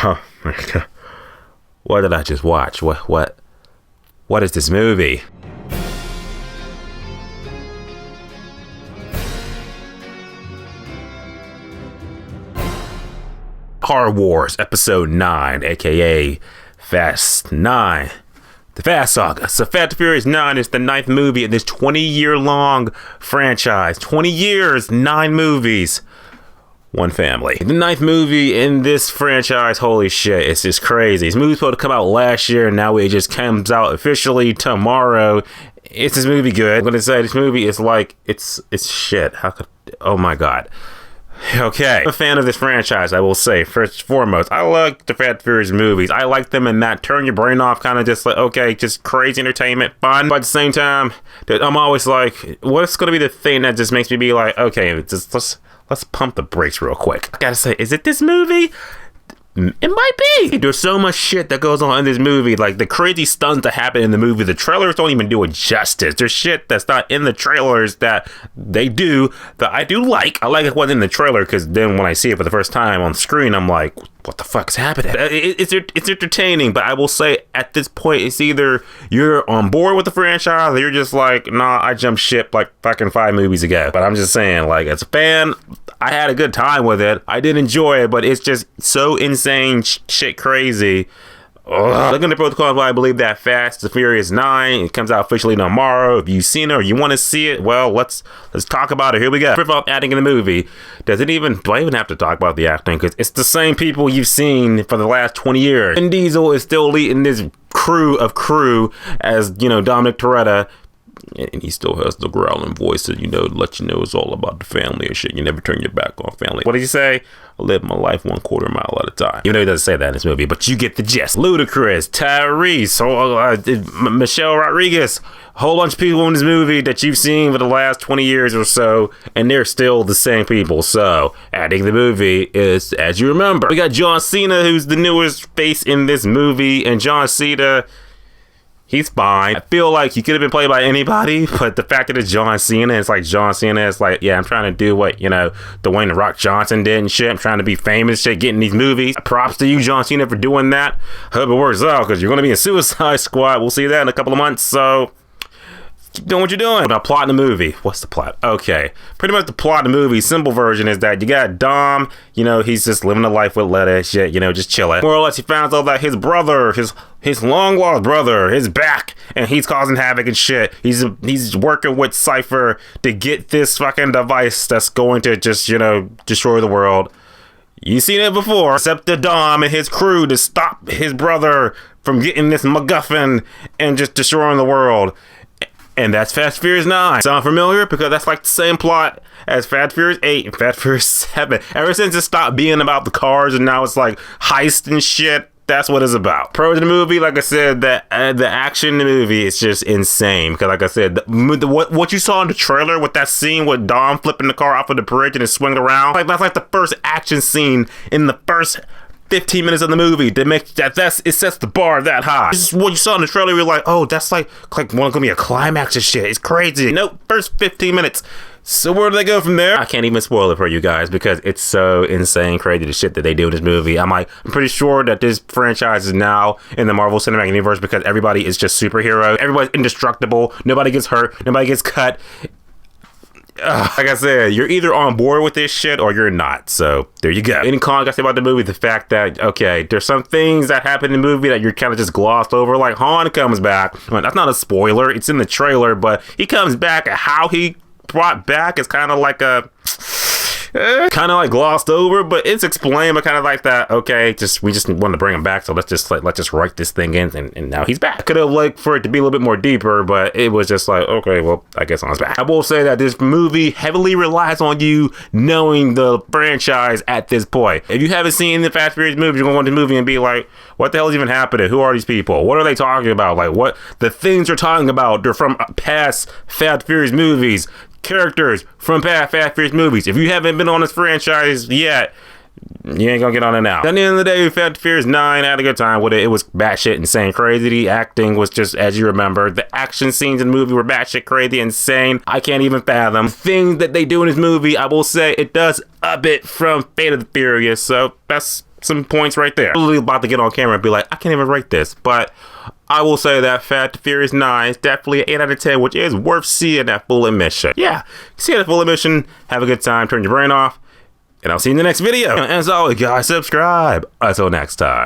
Oh my god. What did I just watch? What is this movie? Car Wars Episode 9, aka Fast 9. The Fast Saga. So Fast and Furious 9 is the 9th movie in this 20-year-long franchise. 20 years, 9 movies, 1 family. The 9th movie in this franchise, holy shit, it's just crazy. This movie's supposed to come out last year, and now it just comes out officially tomorrow. Is this movie good? I'm gonna say this movie is like, it's shit. How could, oh my god. Okay, I'm a fan of this franchise, I will say. First and foremost, I like the Fast and Furious movies. I like them in that turn your brain off, kind of just like, okay, just crazy entertainment, fun. But at the same time, I'm always like, what's going to be the thing that just makes me be like, okay, just let's pump the brakes real quick. I gotta say, is it this movie? It might be. There's so much shit that goes on in this movie, like the crazy stunts that happen in the movie. The trailers don't even do it justice. There's shit that's not in the trailers that they do that I do like. I like it wasn't in the trailer because then when I see it for the first time on screen, I'm like, what the fuck's happening? It's entertaining, but I will say at this point, it's either you're on board with the franchise or you're just like, nah, I jumped ship like fucking 5 movies ago. But I'm just saying, like, as a fan, I had a good time with it. I did enjoy it, but it's just so insane, shit crazy. Looking at the protocols, I believe that Fast and Furious 9, it comes out officially tomorrow. If you've seen it or you want to see it, well, let's talk about it. Here we go. First of all, acting in the movie. Do I even have to talk about the acting? Because it's the same people you've seen for the last 20 years. Vin Diesel is still leading this crew as, you know, Dominic Toretto. And he still has the growling voice that, you know, let you know it's all about the family and shit. You never turn your back on family. What did he say? I live my life 1/4 mile at a time. Even though he doesn't say that in this movie, but you get the gist. Ludacris, Tyrese, Michelle Rodriguez, a whole bunch of people in this movie that you've seen for the last 20 years or so, and they're still the same people. So, adding the movie is, as you remember, we got John Cena, who's the newest face in this movie, and John Cena, he's fine. I feel like he could have been played by anybody, but the fact that it's John Cena, it's like John Cena is like, yeah, I'm trying to do what, you know, Dwayne "The Rock" Johnson did and shit. I'm trying to be famous, shit, getting these movies. Props to you, John Cena, for doing that. Hope it works out, because you're going to be in Suicide Squad. We'll see that in a couple of months, so keep doing what you're doing. Now, plot in the movie. What's the plot? Okay. Pretty much the plot in the movie, simple version, is that you got Dom, you know, he's just living a life with Letty, shit, you know, just chilling. More or less, he finds out that his brother, his long-lost brother is back, and he's causing havoc and shit. He's working with Cypher to get this fucking device that's going to just, you know, destroy the world. You've seen it before, except the Dom and his crew to stop his brother from getting this MacGuffin and just destroying the world. And that's Fast and Furious 9. Sound familiar? Because that's like the same plot as Fast and Furious 8 and Fast and Furious 7. Ever since it stopped being about the cars and now it's like heist and shit, that's what it's about. Pros of the movie, like I said, the action in the movie is just insane. Because like I said, what you saw in the trailer with that scene with Dom flipping the car off of the bridge and it swinging around, like that's like the first action scene in the first 15 minutes of the movie to make it sets the bar that high. This is what you saw in the trailer. You're like, oh, that's like gonna be a climax and shit. It's crazy. Nope, first 15 minutes. So where do they go from there? I can't even spoil it for you guys because it's so insane crazy the shit that they do in this movie. I'm pretty sure that this franchise is now in the Marvel Cinematic Universe because everybody is just superhero. Everybody's indestructible. Nobody gets hurt. Nobody gets cut. Like I said, you're either on board with this shit or you're not. So there you go. Any con I say about the movie, the fact that, okay, there's some things that happen in the movie that you're kind of just glossed over. Like Han comes back. Well, that's not a spoiler. It's in the trailer, but he comes back. How he brought back is kind of like a kind of like glossed over, but it's explained, but kind of like that, okay, we just wanted to bring him back, so let's just write this thing in, and now he's back. Could have liked for it to be a little bit more deeper, but it was just like, okay, well, I guess Han's back. I will say that this movie heavily relies on you knowing the franchise at this point. If you haven't seen the Fast and Furious movies, you're going to watch the movie and be like, what the hell is even happening? Who are these people? What are they talking about? Like, what the things they're talking about, they're from past Fast and Furious movies. Characters from past Fast and Furious movies. If you haven't been on this franchise yet, you ain't gonna get on it now. At the end of the day, Fast and Furious 9, I had a good time with it. It was batshit insane crazy. The acting was just, as you remember, the action scenes in the movie were batshit crazy insane. I can't even fathom. The thing that they do in this movie, I will say, it does a bit from Fate of the Furious, so that's some points right there. I'm really about to get on camera and be like, I can't even rate this, but I will say that Fast and Furious 9 is definitely an 8 out of 10, which is worth seeing at full admission. Yeah, see it at full admission, have a good time, turn your brain off, and I'll see you in the next video. And as always, guys, subscribe. Until next time.